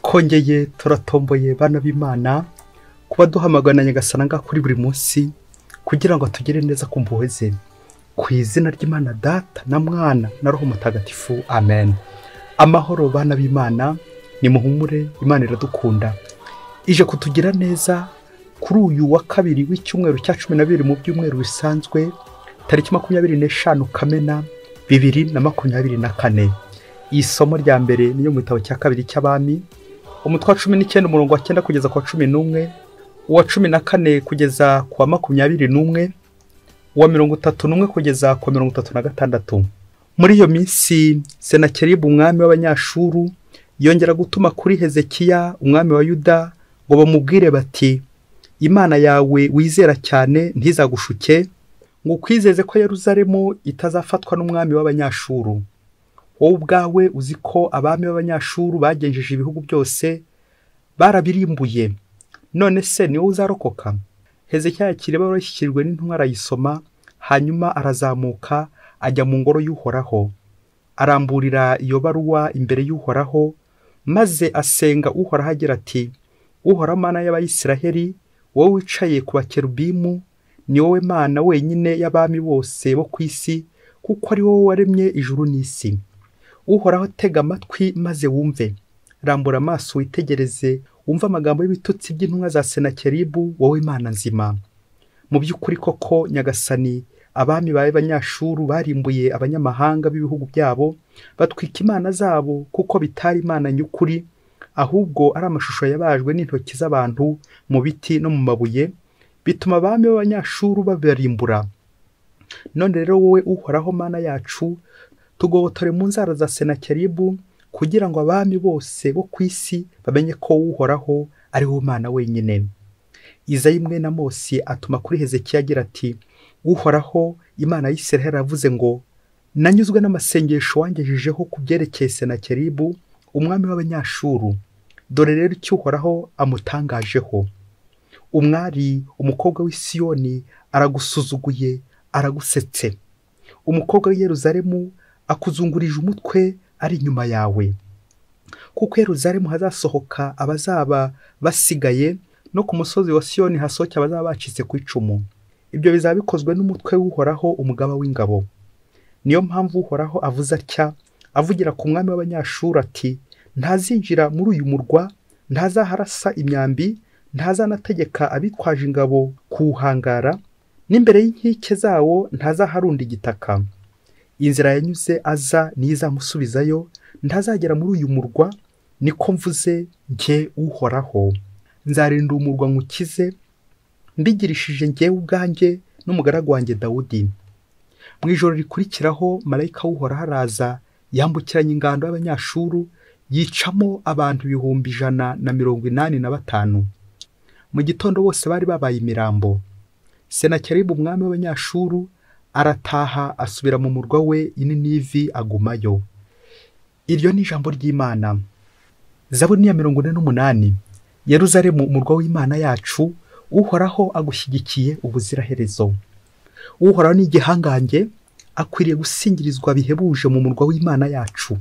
twongeye turatomboye bana b'Imana kuba duhamagana Nyagasani ngaha kuri buri munsi kugira ngo tugire neza ku mpuhwe ze, ku izina ry'Imana Data na Mwana na Roho Mutagatifu, amen. Amahoro bana b'Imana, ni muhumure, Imana iradukunda, ije kutugira neza kuri uyu wa kabiri w'icyumweru cya 12 mu byumweru bisanzwe, tariki 25 Kamena 2024. Isomo rya mbere niyo mu gitabo cya kabiri cy'Abami, umutwe wa 19 umurongo wa 9 kugeza ku wa 11, uwa 14 kugeza ku wa 21, uwa 31 kugeza ku wa 36. Muri iyo minsi Senakeribu umwami w'Abanyashuru yongera gutuma kuri Hezekiya umwami wa Yuda ngo bamubwire bati, Imana yawe wizera cyane ntizagushuke, ngo kwizeze ko Yerusalemu itazafatwa n'umwami w'Abanyashuru. Wowe ubwawe uzi ko abami b'Abanyashuru bagenjeje ibihugu byose barabirimbuye, none se ni wowe uzarokoka? Hezekiya yakiriye barashyikirwe n'intumwa arayisoma, hanyuma arazamuka ajya mu ngoro y'Uhoraho, aramburira iyo baruwa imbere y'Uhoraho, maze asenga Uhoraho agira ati, Uhoraho Mana y'Abayisiraheli, wowe wicaye ku bakerubimu, ni wowe Mana wenyine y'abami bose bo ku isi, kuko ari wowe waremye ijuru n'isi. Uhoraho tega amatwi maze wumve, rambura amaso witegereze, wumva amagambo y'ibitutsi by'intumwa za Senakeribu, wowe Mana nzima. Mu by'ukuri koko Nyagasani, abami b'Abanyashuru barimbuye abanyamahanga b'ibihugu byabo, batwika imana zabo kuko bitari Imana nyukuri, ahubwo ari amashusho yabajwe n'intoki z'abantu mu biti no mu mabuye, bituma abami b'Abanyashuru babarimbura. None rero wowe Uhoraho Mana yacu, tugobotore mu nzara za Senakeribu, kugira ngo abami bose bo ku isi bamenye ko Uhoraho ari wowe Mana wenyine. Izayi mwene Amosi atuma kuri Hezekiya agira ati, Uhoraho Imana y'Isiraheli aravuze ngo, nanyuzwe n'amasengesho wangejejeho ku byerekeye Senakeribu umwami w'Abanyashuru. Dore rero icyo Uhoraho amutangajeho. Umwari umukobwa w'i Siyoni aragusuzuguye, aragusetse. Umukobwa w'i Yerusalemu akuzungurije umutwe ari inyuma yawe. Kuko Yerusalemu hazasohoka abazaba basigaye, no ku musozi wa Siyoni hasohoke abazaba bacitse ku icumu. Ibyo bizaba bikozwe n'umutwe w'Uhoraho umugaba w'ingabo. Niyo mpamvu Uhoraho avuze atya, avugira ku mwami w'Abanyashuru ati, ntazinjira muri uyu murwa, ntazaharasa imyambi, ntazanategeka abitwaje ingabo kuwuhangara, n'imbere y'inkike zawo ntazaharunda igitaka. Inzira yanyuze aza nizamusubizayo, ntazagera muri uyu murwa, niko mvuze njye Uhoraho. Nzarinda umurwa ngukize, mbigirishije njye ubwanjye n'umugaragu wanjye Dawudi. Mu ijoro rikurikiraho marayika w'Uhoraho araza, yambukiranya ingando y'Abanyashuru, yicamo abantu 185. Mu gitondo bose bari babaye imirambo. Senakeribu umwami w'Abanyashuru arataha asubira mu murwa we i Ninivi agumayo. Iryo ni ijambo ry'Imana. Zaburi ya 48. Yerusalemu umurwa w'Imana yacu, Uhoraho agushyigikiye ubuziraherezo. Uhoraho ni igihangange, akwiriye gusingirizwa bihebuje mu murwa w'Imana yacu.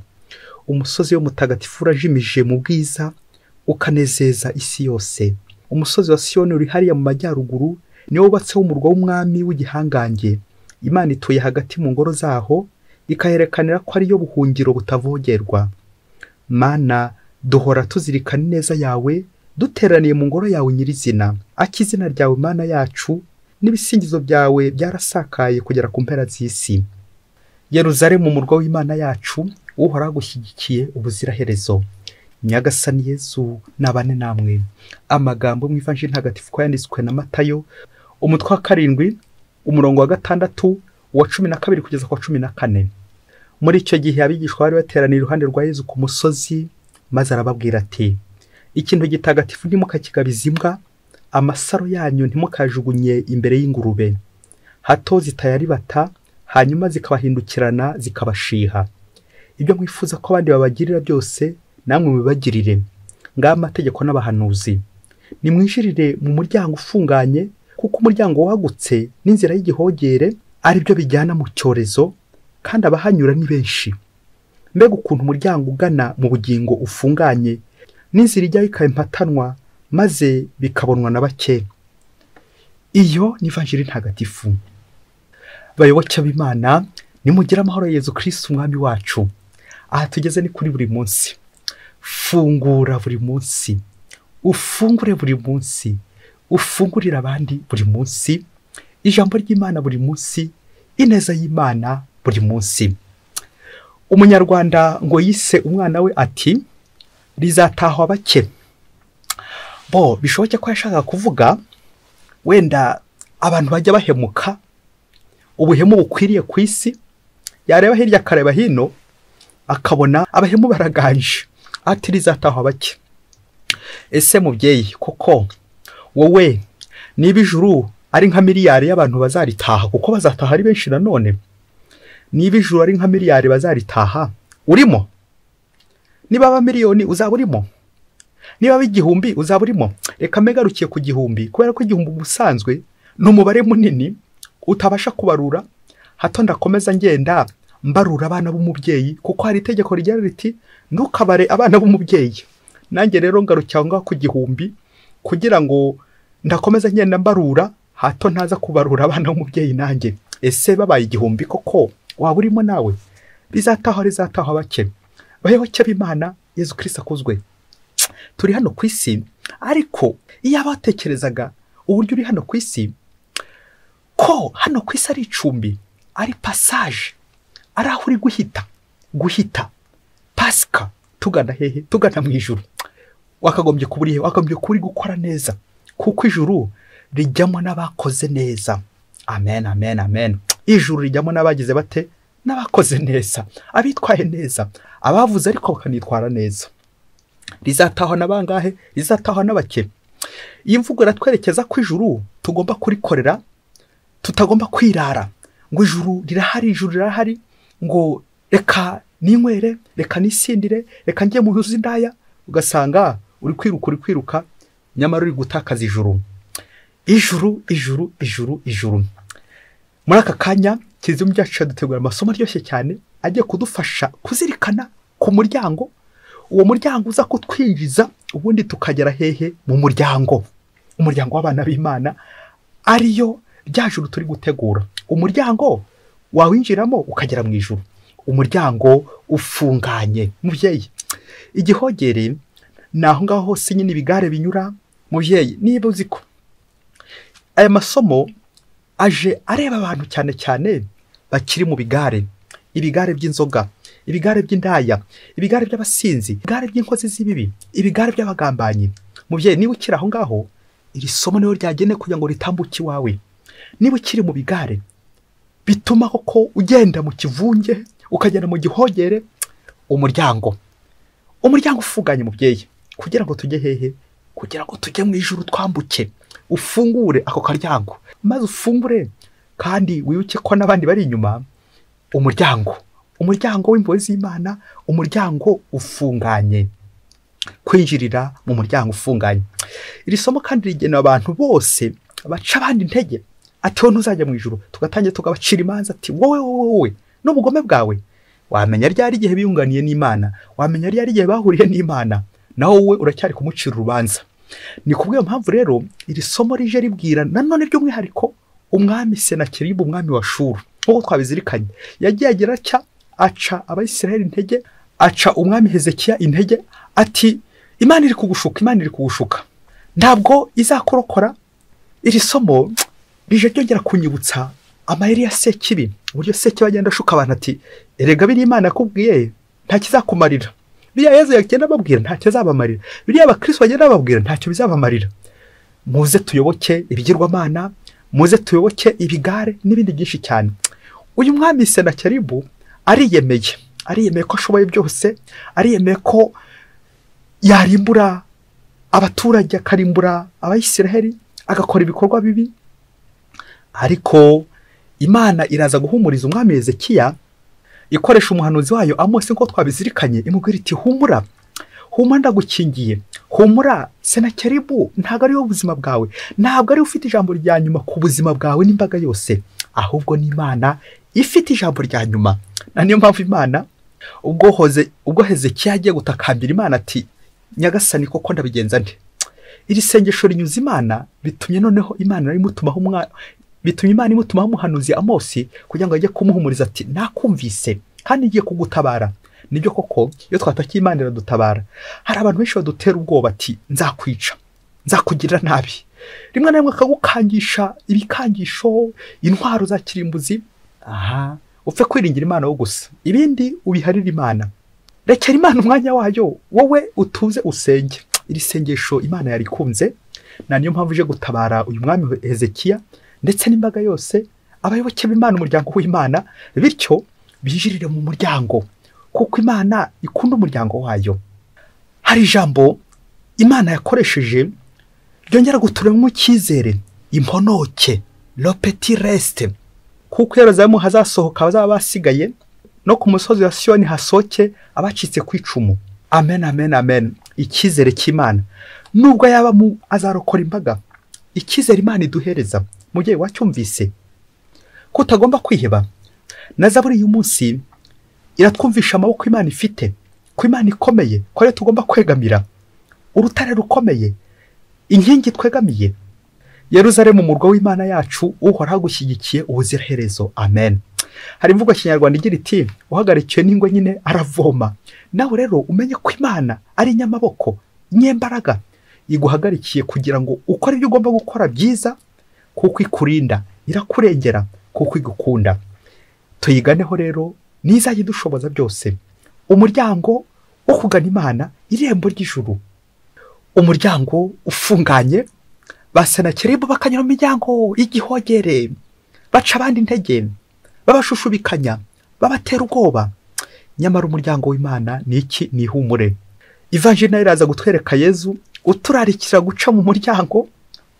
Umusozi wo mutagatifu urajimije mu bwiza, ukanezeza isi yose. Umusozi wa Siyoni uri hariya mu majyaruguru, niwo wubatseho umurwa w'umwami w'igihangange. Imana ituye hagati mu ngoro zaho, ikaherekanira ko ariyo buhungiro butavogerwa. Mana, duhora tuzirikana ineza yawe, duteraniye mu ngoro yawe nyirizina. Akizina ryawe Mana yacu, n'ibisingizo byawe byarasakaye kugera ku mpera z'isi. Yerusalemu umurwa w'Imana yacu, Uhoraho agushyigikiye ubuziraherezo. Nyagasani Yesu nabane namwe. Amagambo mu Ivanjili ntagatifu ko yanditswe na Matayo, umutwe wa 7 umurongo wa 6, uwa 12 kugeza ku wa 14. Muri icyo gihe abigishwa bari bateraniye iruhande rwa Yesu ku musozi, maze arababwira ati, ikintu gitagatifu ntimukakigabiza imbwa, amasaro yanyu ntimukajugunye imbere y'ingurube, hato zitayaribata, hanyuma zikabahindukirana zikabashiha. Ibyo mwifuza ko abandi babagirira byose, namwe mubibagirire. Ngaho amategeko n'abahanuzi. Nimwinjirire mu muryango ufunganye, kuko umuryango wagutse n'inzira y'igihogere ari byo bijyana mu cyorezo, kandi abahanyura ni benshi. Mbega ukuntu umuryango ugana mu bugingo ufunganye n'inzira ijyayo ikaba impatanwa maze bikabonwa na bake. Iyo ni ivanjiri ntagatifu. Bayoboke b'Imana, nimugire amahoro ya Yezu Kristo umwami wacu. Aha tugeze ni kuri buri munsi. Fungura buri munsi, ufungure buri munsi, ufungurira abandi buri munsi, ijambo ry'Imana buri munsi, ineza y'Imana buri munsi. Umunyarwanda ngo yise umwana we ati rizatahwa bake. Bishoboke ko yashaka kuvuga wenda abantu bajya bahemuka, ubuhemu bukwiriye ku isi, yareba hirya akareba hino akabona abahemu baraganje, ati rizatahwa bake. Ese mubyeyi koko wowe niba ijuru ari nka miliyari y'abantu bazaritaha, kuko bazataha ari benshi nanone, niba ijuru ari nka miliyari bazaritaha urimo? Niba aba miliyoni uzaba urimo? Niba aba igihumbi uzaba urimo? Reka mpegarukiye ku gihumbi, kubera ko igihumbi ubusanzwe ni umubare munini utabasha kubarura. Hato ndakomeza ngenda mbarura abana b'umubyeyi, kuko hari itegeko rigira riti ntukabare abana b'umubyeyi. Nanjye rero ngarukiye aho ngaho ku gihumbi kugira ngo ndakomeza ngenda mbarura, hato ntaza kubarura abana b'umubyeyi nanjye. Ese babaye igihumbi koko waba urimo nawe? Rizatahwa bake. Bayoboke b'Imana, Yezu Kristo akuzwe. Turi hano ku isi, ariko iyo abatekerezaga uburyo uri hano ku isi, ko hano ku isi ari icumbi, ari passage, ari aho uri guhita pasika tugana hehe? Tugana mu ijuru. Wakagombye kuburiye, wakagombye kuri gukora neza, kuko ijuru rijyamo n'abakoze neza. Amen, amen, amen. Ijuru rijyamo n'abagize bate? N'abakoze neza, abitwaye neza, abavuze ariko bakanitwara neza. Rizatahwa n'abangahe? Rizatahwa n'abake. Iyi mvugo iratwerekeza ko ijuru tugomba kurikorera, tutagomba kwirara ngo ijuru rirahari, ngo reka ninywere, reka nisindire, reka njye mu nzu z'indaya, ugasanga uri kwiruka nyamara uri gutakaza ijuru. Ijuru. Muri aka kanya Kizungu cyacu dutegura amasomo aryoshye cyane agiye kudufasha kuzirikana ku muryango. Uwo muryango uza kutwinjiza ubundi tukagera hehe? Mu muryango w'abana b'Imana, ariyo rya juru turi gutegura. Umuryango wawinjiramo ukagera mu ijuru, umuryango ufunganye. Mubyeyi, igihogere naho ngaho hose nyine ibigare binyura. Mubyeyi, niba uzi ko aya masomo aje areba abantu cyane cyane bakiri mu bigare, ibigare by'inzoga, ibigare by'indaya, ibigare by'abasinzi, ibigare by'inkozi z'ibibi, ibigare by'abagambanyi. Mubyeyi, niba ukiri aho ngaho, iri somo niyo ryagene kugira ngo ritambuke iwawe. Niba ukiri mu bigare bituma koko ugenda mu kivunge, ukagenda mu gihogere, umuryango ufunganye mubyeyi, kugira ngo tujye hehe? Kugira ngo tujye mu ijuru, twambuke. Ufungure ako karyango, maze ufungure kandi wibuke ko n'abandi bari inyuma. Umuryango w'impuhwe z'Imana, umuryango ufunganye. Kwinjirira mu muryango ufunganye. Iri somo kandi rigenewe abantu bose baca abandi intege, ati wowe ntuzajya mu ijuru, tugatangira tugabacira imanza, ati wowe n'ubugome bwawe. Wamenya ryari igihe biyunganiye n'Imana, wamenya ryari igihe bahuriye n'Imana, naho wowe uracyari kumucira urubanza. Ni kubw'iyo mpamvu rero iri somo rije ribwira nanone by'umwihariko umwami Senakeribu, umwami wa Shuru. Nk'uko twabizirikanye, yagiye agira aca Abayisiraheli intege, aca umwami Hezekiya intege, ati Imana iri kugushuka, ntabwo izakorokora. Iri somo rije ryongera kunyibutsa amayeri ya Sekibi, uburyo Sekibi agenda ashuka abantu, ati erega biri Imana yakubwiye nta kizakumarira, biriya Yezu yagenda ababwira nta kizabamarira, biriya abakristo bagenda bababwira ntacyo bizabamarira. Muze tuyoboke ibigirwamana, muze tuyoboke ibigare n'ibindi byinshi cyane. Uyu mwami Senakeribu ariyemeye ko ashoboye byose, ariyemeye ko yarimbura abaturage, akarimbura Abayisiraheli, agakora ibikorwa bibi. Ariko Imana iraza guhumuriza umwami Hezekiya, ikoresha umuhanuzi wayo Amosi, nk'uko twabizirikanye, imubwira iti humura ndagukingiye, humura. Senakeribu ntabwo ari wo buzima bwawe, ntabwo ari ufite ijambo rya nyuma ku buzima bwawe n'imbaga yose, ahubwo ni Imana ifite ijambo rya nyuma. Na niyo mpamvu Imana ubwo Hezekiya agiye gutakambira Imana ati nyagasani koko ndabigenza nte? Iri sengesho rinyuze Imana, bitumye noneho Imana bitumye Imana imutumaho umuhanuzi Amosi kugira ngo ajye kumuhumuriza ati nakumvise kandi ngiye kugutabara. Nibyo koko iyo twatakiye Imana iradutabara. Hari abantu benshi badutera ubwoba ati nzakwica, nzakugirira nabi, rimwe na rimwe akagukangisha ibikangisho, intwaro za kirimbuzi. Upfe kwiringira Imana wo gusa, ibindi ubiharira Imana. Rekera Imana umwanya wayo, wowe utuze usenge. Iri sengesho Imana yarikunze, na niyo mpamvu uje gutabara uyu mwami Hezekiya ndetse n'imbaga yose, abayoboke b'Imana, umuryango w'Imana, bityo binjirire mu muryango, kuko Imana ikunda umuryango wayo. Hari ijambo Imana yakoresheje ryongera guturamo icyizere, imponoke, le petit reste, kuko Yerusalemu hazasohoka abazaba basigaye, no ku musozi wa Siyoni hasohoke abacitse ku icumu. Amen, amen, amen. Icyizere cy'Imana nubwo yaba azarokora imbaga, icyizere Imana iduhereza mujye wacyumvise ko utagomba kwiheba. Na Zaburi uyu munsi iratwumvisha amaboko Imana ifite, ko Imana ikomeye, ko rero tugomba kwegamira urutare rukomeye, inkingi twegamiye. Yerusalemu umurwa w'Imana yacu, uhoraho agushyigikiye ubuziraherezo. Amen. Hari imvugo kinyarwanda igira iti uhagarikiwe n'ingwe nyine aravoma. Nawe rero umenye ko Imana ari nyamaboko, nyembaraga, iguhagarikiye kugira ngo ukore ibyo ugomba gukora byiza, kuko ikurinda, irakurengera, kuko igukunda. Tuyiganeho rero nizajye dushoboza byose. Umuryango wo kugana Imana, irembo ry'ijuru, umuryango ufunganye. Basenakeribu bakanyura mu miryango y'igihogere, baca abandi intege, babashushubikanya, babatera ubwoba. Nyamara umuryango w'Imana ni iki? Ni ihumure. Ivanjiri nayo iraza gutwereka Yezu uturarikira guca mu muryango,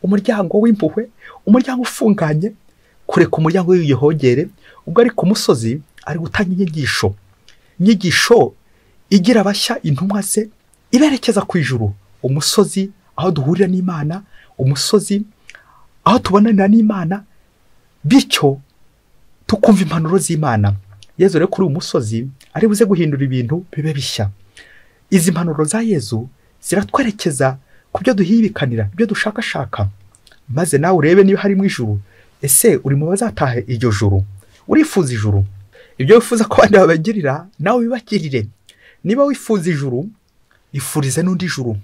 umuryango w'impuhwe, umuryango ufunganye, kureka umuryango w'igihogere. Ubwo ari ku musozi ari gutanga inyigisho igira abashya intumwa ze, iberekeza ku ijuru. Umusozi aho duhurira n'Imana, umusozi aho tubonanira n'Imana, bityo tukumva impanuro z'Imana. Yezu rero kuri uyu musozi ari buze guhindura ibintu bibe bishya. Izi mpanuro za Yezu ziratwerekeza ku byo duhibikanira, ibyo dushakashaka, maze nawe urebe niba hari mu ijuru. Ese uri mu bazataha iryo juru? Urifuza ijuru? Ibyo wifuza ko abandi babagirira nawe bibagirire. Niba wifuza ijuru, ifurize n'undi juru.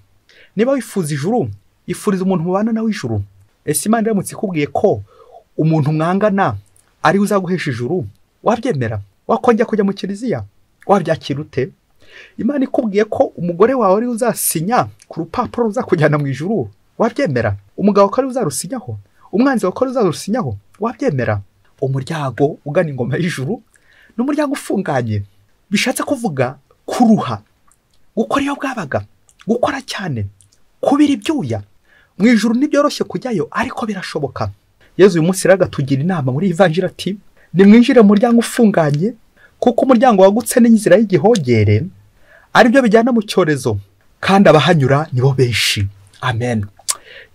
Niba wifuza ijuru, ifuriza umuntu mubana nawe ijuru. Ese Imana iramutse ikubwiye ko umuntu mwangana ari uzaguhesha ijuru, wabyemera? Wakongera kujya mu kiliziya? Wabyakira ute? Imana ikubwiye ko umugore wawe ari uzasinya ku rupapuro ruzakujyana mu ijuru, wabyemera? Umugabo ko ari uzarusinyaho, umwanzi wawe ko ari uzarusinyaho, wabyemera? Umuryango ugana ingoma y'ijuru n'umuryango ufunganye, bishatse kuvuga kuruha, gukora iyo bwabaga, gukora cyane, kubira ibyuya. Mu ijuru ntibyoroshye kujyayo, ariko birashoboka. Yezu uyu munsi rero atugira inama muri Ivanjiri ati nimwinjire mu muryango ufunganye, kuko umuryango wagutse n'inzira y'igihogere ari byo bijyana mu cyorezo, kandi abahanyura nibo benshi. Amen.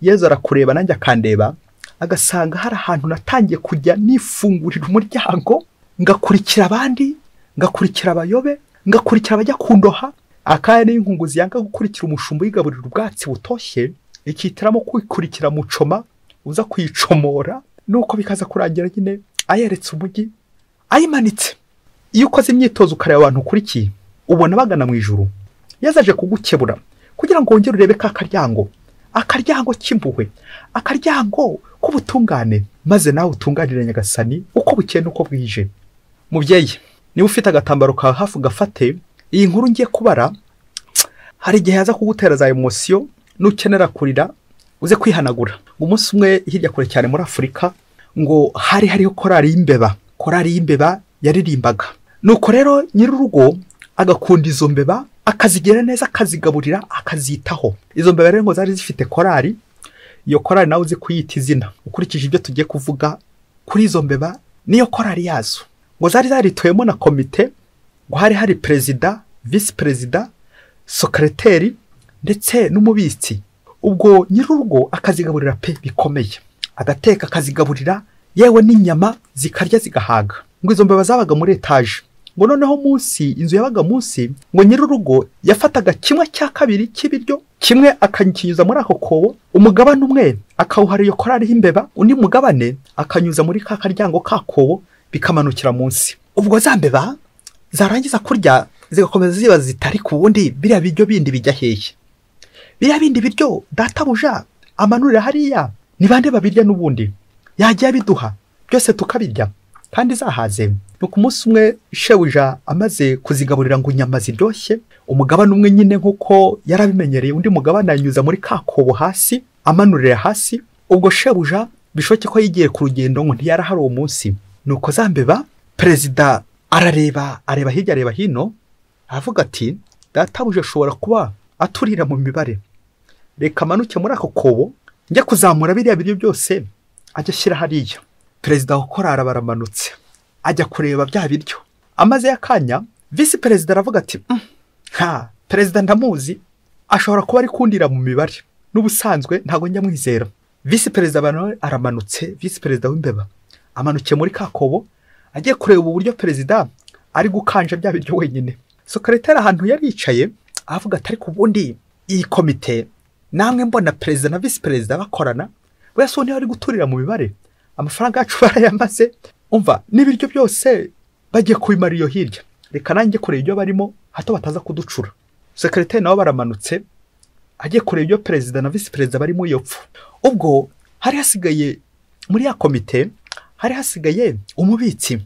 Yezu arakureba nanjye akandeba, agasanga hari ahantu natangiye kujya nifungurira umuryango, ngakurikira abandi, ngakurikira abayobe, ngakurikira abajya kundoha. Akaya n'inkunguzi yanga gukurikira umushumba yigaburira ubwatsi butoshye, ikitiramo kwikurikira mucoma uza kwicomora, nuko bikaza kurangira nyine ayeretse umujyi ayimanitse. Iyo ukoze imyitozo ukareba abantu ukurikiye, ubona bagana mu ijuru. Yazaje kugukebura kugira ngo wongere urebe ka akaryango cy'impuhwe, akaryango k'ubutungane, maze nawe utunganire nyagasani uko bukeye n'uko bwije. Mubyeyi, niba ufite agatambaro ka hafi gafate, iyi nkuru ngiye kubara hari igihe yaza kugutera za emosiyo, nukenera kurira uze kwihanagura. Umunsi umwe hirya kure cyane muri Afurika, ngo hariho korari y'imbeba yaririmbaga. Nuko rero nyir'urugo agakunda izo mbeba, akazigira neza, akazigaburira, akazitaho. Izo mbeba rero ngo zari zifite korari. Iyo korari nawe uzi kuyita izina ukurikije ibyo tugiye kuvuga kuri izo mbeba. Niyo korari yazo ngo zari zaritoyemo na komite, ngo hari perezida, visi perezida, sekreteri ndetse n'umubitsi. Ubwo nyir'urugo akazigaburira pe bikomeye, agateka akazigaburira, yewe n'inyama zikarya zigahaga. Ngo izo mbeba zabaga muri etaje, ngo noneho munsi inzu yabaga munsi ngo nyir'urugo yafataga kimwe cya kabiri cy'ibiryo kimwe akakinyuza muri ako kobo, umugabane umwe akawuhara iyo korari y'imbeba, undi mugabane akanyuza muri ka karyango ka kobo bikamanukira munsi. Ubwo za mbeba zarangiza kurya zigakomeza zibaza zitari ku wundi biriya biryo bindi bijya hehe, biriya bindi biryo databuja amanurira hariya ni bande babirya n'ubundi yagiye biduha byose tukabirya kandi zahaze. Nuko umunsi umwe shebuja amaze kuzigaburira ngo inyama ziryoshye, umugabane umwe nyine nk'uko yarabimenyereye, undi mugabane anyuza muri ka kobo hasi amanurira hasi. Ubwo shebuja bishoke ko yigiye ku rugendo ngo ntiyarahari uwo munsi. Nuko za mbeba perezida areba hirya areba hino, aravuga ati databuja ashobora kuba aturira mu mibare, reka amanuke muri ako kobo njya kuzamura biriya biryo byose ajya ashyira hariya. Perezida wa korari baramanutse ajya kureba bya biryo. Amaze y'akanya visi perezida aravuga ati perezida ndamuzi, ashobora kuba ari kundira mu mibare, n'ubusanzwe ntago njya mwizera. Visi perezida aramanutse, visi perezida w'imbeba amanukiye muri ka kobo agiye kureba uburyo perezida ari gukanja bya biryo wenyine. Sekretari ahantu yari yicaye avuga ati ariko ubundi iyi komite namwe mbona perezida na visi perezida bakorana, wese niyo ari guturira mu mibare, amafaranga yacu barayamaze, umva n'ibiryo byose bagiye kubimara iyo hirya, reka nanjye kureba ibyo barimo hato bataza kuducura. Sekretari nawe baramanutse agiye kureba ibyo perezida na visi perezida barimo iyo pfu. Ubwo hari hasigaye muri ya komite hari hasigaye umubitsi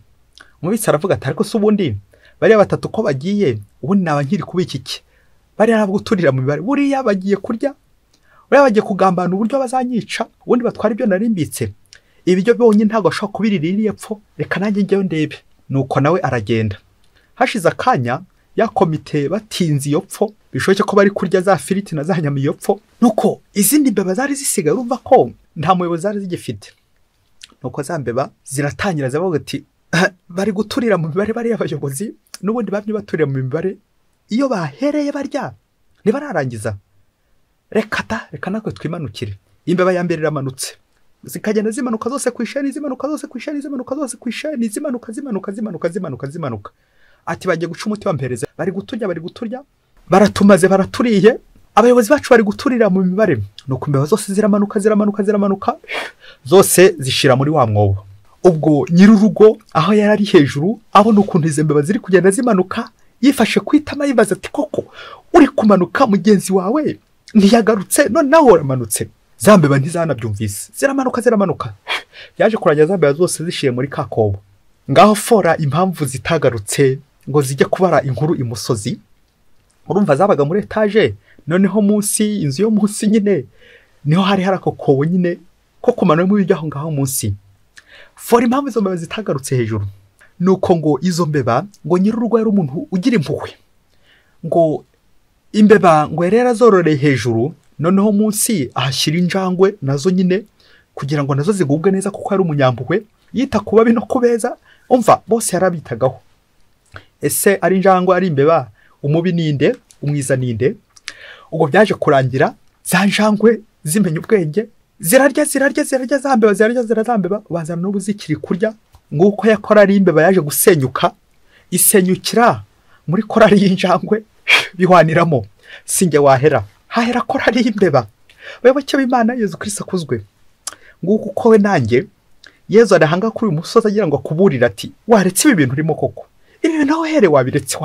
aravuga ati ariko se ubundi bariya batatu ko bagiye ubundi naba nkiri kubika iki, bariya ntabwo guturira mu mibare, buriya bagiye kurya, buriya bagiye kugambana uburyo bazanyica, ubundi batwara ibyo narimbitse, ibiryo byonyine ntabwo ashobora kubirira iriya pfu, reka nanjye njyewe ndebe. Nuko nawe aragenda. Hashize akanya ya komite batinze iyo pfu, bishoboke ko bari kurya za firiti na za nyama iyo pfu. Nuko izindi mbeba zari zisigaye urumva ko nta muyobozi zari zigifite. Nuko za mbeba ziratangira zavuga ati bari guturira mu mibare bariya abayobozi, n'ubundi bamye baturira mu mibare, iyo bahereye barya ntibararangiza, reka natwe twimanukire. Imbeba ya mbere iramanutse, zikagenda zimanuka zose ku isheni, zimanuka. Ati bagiye guca umuti bampereza, bari guturya baratumaze baraturiye, abayobozi bacu bari guturira mu mibare. Nuko imbeba zose ziramanuka zose zishira muri wa mwobo. Ubwo nyir'urugo aho yari ari hejuru abona ukuntu izo mbeba ziri kugenda zimanuka, yifashe kwitama yibaza ati koko uri kumanuka mugenzi wawe ntiyagarutse none nawe uramanutse. Za mbeba ntizanabyumvise, ziramanuka yaje kurangira za mbeba zose zishiye muri ka kobo. Ngaho fora impamvu zitagarutse ngo zijya kubara inkuru imusozi, urumva zabaga muri etage, noneho munsi inzu yo munsi nyine niho hari ako kobo nyine ko kumanura mu bijya aho ngaho munsi. Fora impamvu izo mbeba zitagarutse hejuru, nuko ngo izo mbeba ngo nyir'urugo yari umuntu ugira impuhwe, ngo imbeba ngo yari zororeye hejuru, noneho munsi ahashyira injangwe nazo nyine kugira ngo nazo zigubwe neza kuko yari umunyampuhwe, yita ku babi no kubeza, umva bose yarabitagaho. Ese ari injangwe ari imbeba, umubi ninde umwiza ninde? Ubwo byaje kurangira za njangwe zimenya ubwenge, zirarya za mbeba, za mbeba bazana n'ubu zikiri kurya. Nguko ya korari y'imbeba yaje gusenyuka, isenyukira muri korari y'injangwe bihwaniramo. Singe wahera hahera korari y'imbeba. Bayoboke b'Imana Yezu Kristo akuzwe. Nguko uko we nanjye Yezu arahanga kuri uyu musozi agira ngo akuburira ati waretse ibi bintu urimo koko, ibi bintu nawe here wabiretse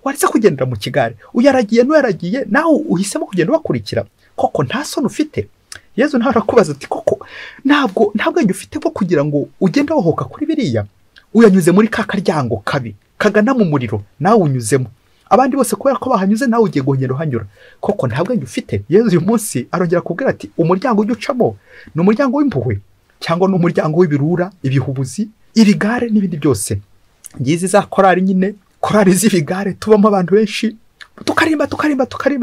waretse kugendera mu kigare, uyaragiye n'uyaragiye nawe uhisemo kugenda bakurikira, koko nta soni ufite. Yezu nawe arakubaza ati koko ntabwo bwenge ufite bwo kugira ngo ugende wohoka kuri biriya, uyanyuze muri ka karyango kabi kagana mu muriro nawe unyuzemo, abandi bose kubera ko bahanyuze nawe ugiye guhengera uhanyura, koko nta bwenge ufite. Yezu uyu munsi arongera kubwira ati umuryango ujya ucamo ni umuryango w'impuhwe cyangwa ni umuryango w'ibirura, ibihubuzi, ibigare n'ibindi byose. Ngizi za korari nyine, korari z'ibigare tubamo abantu benshi, tukarimba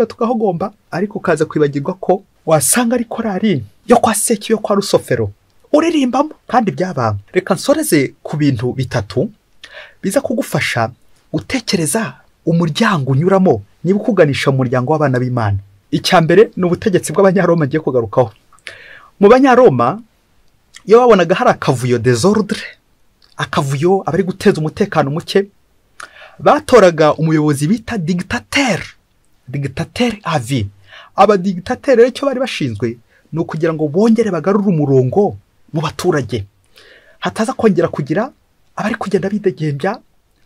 tukahogomba, ariko ukaza kwibagirwa ko wasanga ari korari yo kwa Seki yo kwa Rusofero uririmbamo kandi byabanga. Reka nsoreze ku bintu bitatu biza kugufasha gutekereza umuryango unyuramo niba ukuganisha mu muryango w'abana b'Imana. Icya mbere ni ubutegetsi bw'Abanyaroma ngiye kugarukaho. Mu Banyaroma iyo babonaga hari akavuyo desordre, akavuyo abari guteza umutekano muke, batoraga umuyobozi bita digitateri avi. Abadigitateri rero icyo bari bashinzwe ni ukugira ngo bongere bagarure umurongo mu baturage, hataza kongera kugira abari kugenda bidegembya,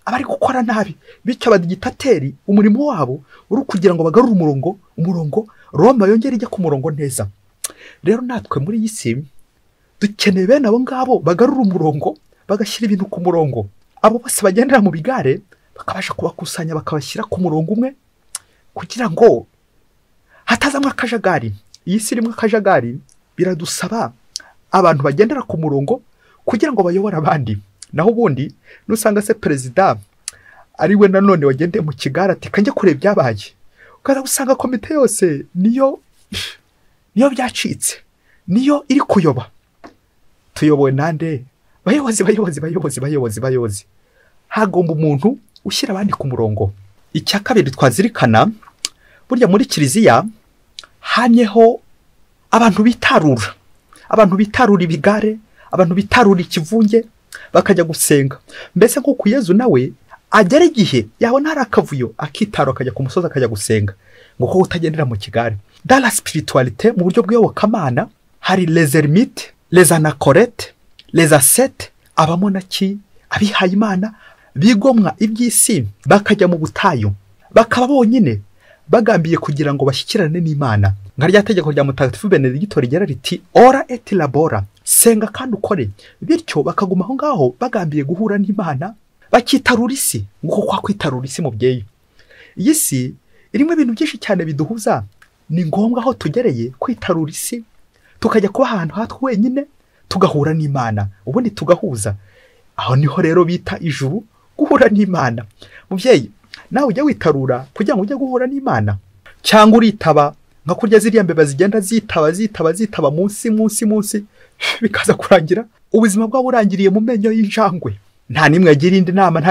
abari gukora nabi. Bityo abadigitateri umurimo wabo uri kugira ngo bagarure umurongo Roma yongere ijye ku murongo neza. Rero natwe muri iyi si dukeneye bene abo ngabo bagarura umurongo, bagashyira ibintu ku murongo. Abo bose bagendera mu bigare bakabasha kubakusanya bakabashyira ku murongo umwe, kugira ngo hatazamwe akajagari. Iyi si irimo akajagari, biradusaba abantu bagendera ku murongo kugira ngo bayobore abandi. Naho ubundi nusanga se perezida ari we nanone wagendeye mu kigare ati kanjye kureba ibyabaye, ukaza gusanga komite yose niyo byacitse, niyo iri kuyoba. Tuyobowe nande? Bayobozi. Hagomba umuntu ushyira abandi ku murongo. Icya kabiri twazirikana, burya muri kiliziya hamyeho abantu bitarura ibigare, abantu bitarura ikivunge bakajya gusenga. Mbese nk'uko Yezu nawe agera igihe yabona hari akavuyo akitaro akajya ku musozi akajya gusenga, ngo ko utagendera mu kigare. Dans la spiritualité, mu buryo bw'iyobokamana hari les ermites, les anachoretes, les ascètes, abamonaki, abihaye Imana bigomwa iby'isi bakajya mu butayu, bakaba bonyine bagambiye kugira ngo bashyikirane n'Imana. Nka rya tegeko rya Mutagatifu Benedicto rigera riti ora et labora, senga kandi ukore. Bityo bakaguma aho ngaho bagambiye guhura n'Imana, bakitarura isi, nguko kwa kwitarura isi mubyeyi. Iyi si irimo ibintu byinshi cyane biduhuza, ni ngombwa aho tugereye kwitarura isi, tukajya kuba ahantu hatwe wenyine, tugahura n'Imana, ubundi tugahuza. Aho niho rero bita ijuru, guhura n'Imana. Mubyeyi, nawe ujya witarura kugira ngo ujye guhura n'Imana, cyangwa uritaba nka kurya ziriya mbeba zigenda zitaba munsi bikaza kurangira ubuzima bwabo burangiriye mu menyo y'injangwe. Nta nimwe yagira indi nama,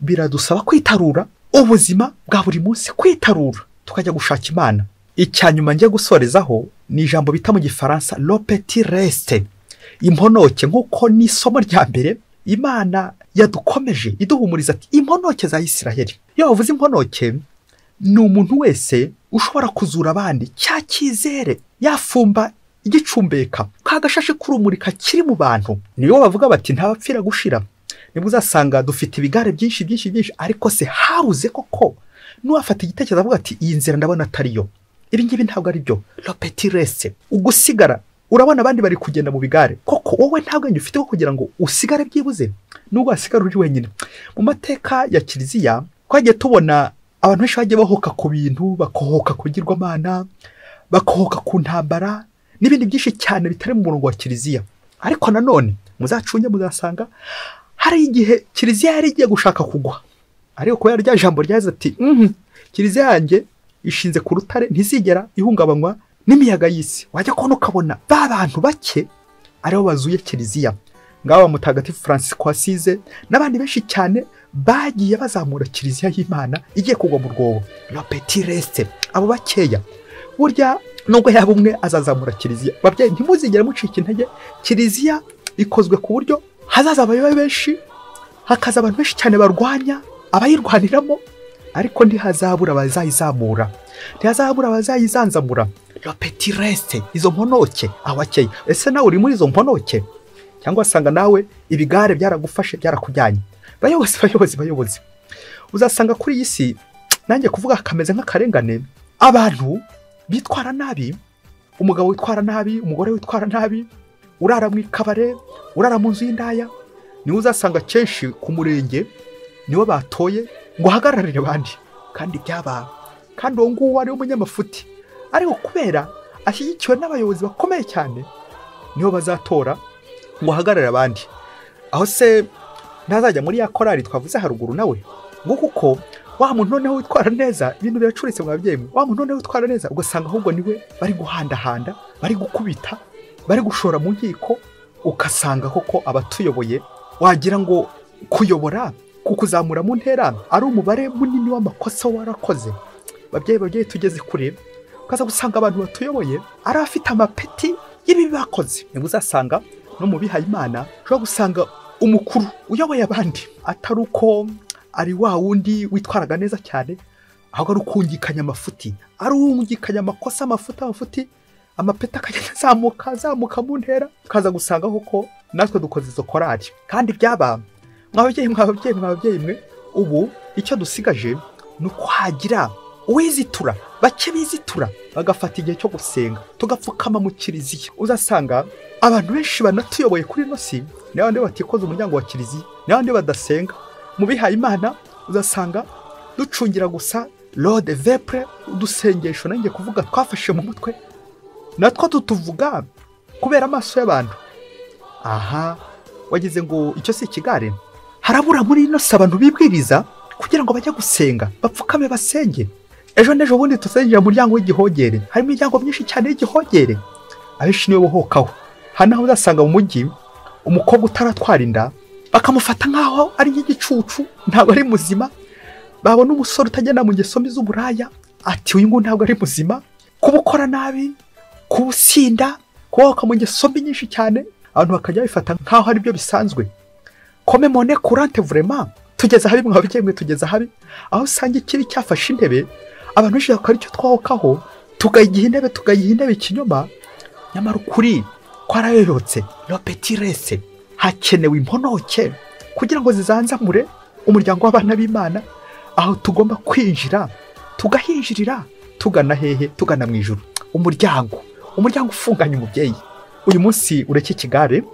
biradusaba kwitarura ubuzima bwa buri munsi, kwitarura tukajya gushaka Imana. Icyanyuma ngiye gusorezaho ni ijambo bita mu Gifaransa le petit reste, imponoke. Nk'uko ni isomo rya mbere Imana yadukomeje iduhumuriza ati imponoke za Isiraheli. Iyo bavuze imponoke, ni umuntu wese ushobora kuzura abandi, cya cyizere, yafumba igicumbeka, kagashashe kurumurika kiri mu bantu. Niyo bavuga bati ntabapfira gushira. Nibwo uzasanga dufite ibigare byinshi, ariko se habuze koko nuwafata igitekerezo avuga ati iyi nzira ndabona atariyo, ibi ngibi ntabwo ari byo. Le petit reste, ugusigara. Urabona abandi bari kugenda mu bigare, koko wowe ntabwo njye ufite ko kugira ngo usigare byibuze, nubwo wasigara uri wenyine. Mu mateka ya kiliziya twagiye tubona abantu benshi bagiye bahoka ku bintu, bakohoka ku bigirwamana, bakohoka ku ntambara n'ibindi byinshi cyane bitari mu murongo wa kiliziya. Ariko nanone muzacunge muzasanga hari igihe kiliziya yari igiye gushaka kugwa, ariko ko rya jambo ryaza ati kiliziya yanjye ishinze ku rutare, ntizigera ihungabanywa n'imiyaga y'isi. Wajya kubona ukabona ba bantu bake aribo bazuye kiliziya, ngaba Mutagatifu Francisco Asize n'abandi benshi cyane bagiye bazamura kiliziya y'Imana igiye kugwa mu rwobo. Le petit reste, abo bakeya burya nubwo yaba umwe azazamura kiliziya. Babyeyi ntimuzigere mucika intege, kiliziya ikozwe ku buryo hazaza abayobozi benshi, hakaza abantu benshi cyane barwanya abayirwaniramo, ariko ntihazabura abazayizamura, ntihazabura abazayizanzamura. Le petit reste, izo mponoke abakeye. Ese nawe uri muri izo mponoke, cyangwa asanga nawe ibigare byaragufashe byarakujyanye? Bayobozi, uzasanga kuri iyi si nanjye kuvuga kameze nk'akarengane, abantu bitwara nabi, umugabo witwara nabi, umugore witwara nabi, urara mu ikabare, urara mu nzu y'indaya. Niwe uzasanga kenshi ku murenge niwe batoye ngo hagararire abandi, kandi byaba kandi uwo nguwo ari umunyamafuti, ariko kubera ashyigikiwe n'abayobozi bakomeye cyane niho bazatora ngo hagararire abandi. Aho se ntazajya muri ya korali twavuze haruguru nawe ngo kuko wa muntu noneho witwara neza, ibintu biracuritse mu babyeyi, wa muntu noneho witwara neza ugasanga ahubwo niwe bari guhandahanda, bari gukubita, bari gushora mu nkiko. Ukasanga koko abatuyoboye wagira ngo kuyobora kukuzamura mu ntera ari umubare munini w'amakosa warakoze. Babyeyi tugeze kure, ukaza gusanga abantu batuyoboye ari afite amapeti y'ibi bakoze. Niba uzasanga no mu bihaye Imana ushobora gusanga umukuru uyoboye abandi atari uko ari wa wundi witwaraga neza cyane, ahubwo ari ukungikanya amafuti, ari ungikanya amakosa, amafuti, amapeta akagenda azamuka mu ntera, kaza gusanga koko natwe dukoze izo korari. Kandi byaba mwababyeyi mwe, ubu icyo dusigaje ni ukwagira uwizitura, bake bizitura bagafata igihe cyo gusenga, tugapfukama mu kiliziya. Uzasanga abantu benshi banatuyoboye kuri ino si ni abandi batikoze umuryango wa kiliziya, ni abandi badasenga. Mu bihaye Imana uzasanga ducungira gusa Lord vepre, udusengesho nanjye kuvuga twafashe mu mutwe, natwo tutuvuga kubera amaso y'abantu. Aha wagize ngo icyo si ikigare? Harabura muri ino si abantu bibwiriza kugira ngo bajye gusenga, bapfukame basenge. Ejo nejo bundi tusengira umuryango w'igihogere, harimo imiryango myinshi cyane y'igihogere, abenshi niwe bohokaho. Hano uzasanga mu mujyi umukobwa utaratwara inda bakamufata nkaho ari nk'igicucu, ntabwo ari muzima. Babona umusore utagenda mu ngeso mbi z'uburaya, ati uyu nguyu ntabwo ari muzima. Kubukora nabi, kubusinda, kubohoka mu ngeso mbi nyinshi cyane, abantu bakajya bifata nkaho ari byo bisanzwe. Comme mon courante vraiment, tugeza habi mwabyeyi, tugeza habi aho usanga ikibi cyafashe intebe, abantu benshi bakora icyo twahokaho, tugayiha intebe ikinyoma. Nyamara ukuri kwarayoyotse, lo petit rese. Hakenewe imponoke kugira ngo zizanzamure umuryango w'abana b'Imana, aho tugomba kwinjira, tugahinjirira, tugana hehe? Tugana mu ijuru. Umuryango ufunganye umubyeyi. Uyu munsi ureke ikigare,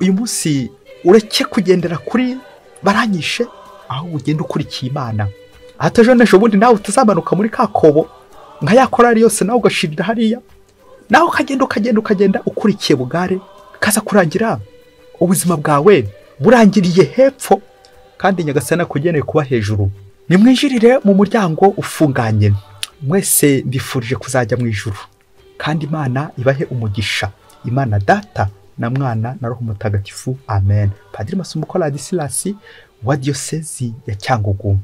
uyu munsi ureke kugendera kuri baranyishe, aho ugenda ukurikiye Imana. Ataje nejo bundi nawe utazamanuka muri kakobo nka yakorari yose, nawe ugashirira hariya, nawe ukagenda ukurikiye bugare, kaza kurangira ubuzima bwawe burangiriye hepfo, kandi Nyagasani akugeneye kuba hejuru. Nimwinjirire mu muryango ufunganye. Mwese mbifurije kuzajya mu ijuru, kandi Imana ibahe umugisha. Imana Data na Mwana na Roho Mutagatifu. Amen. Padiri Masumbuko Ladislas wa Diocese ya Cyangugu.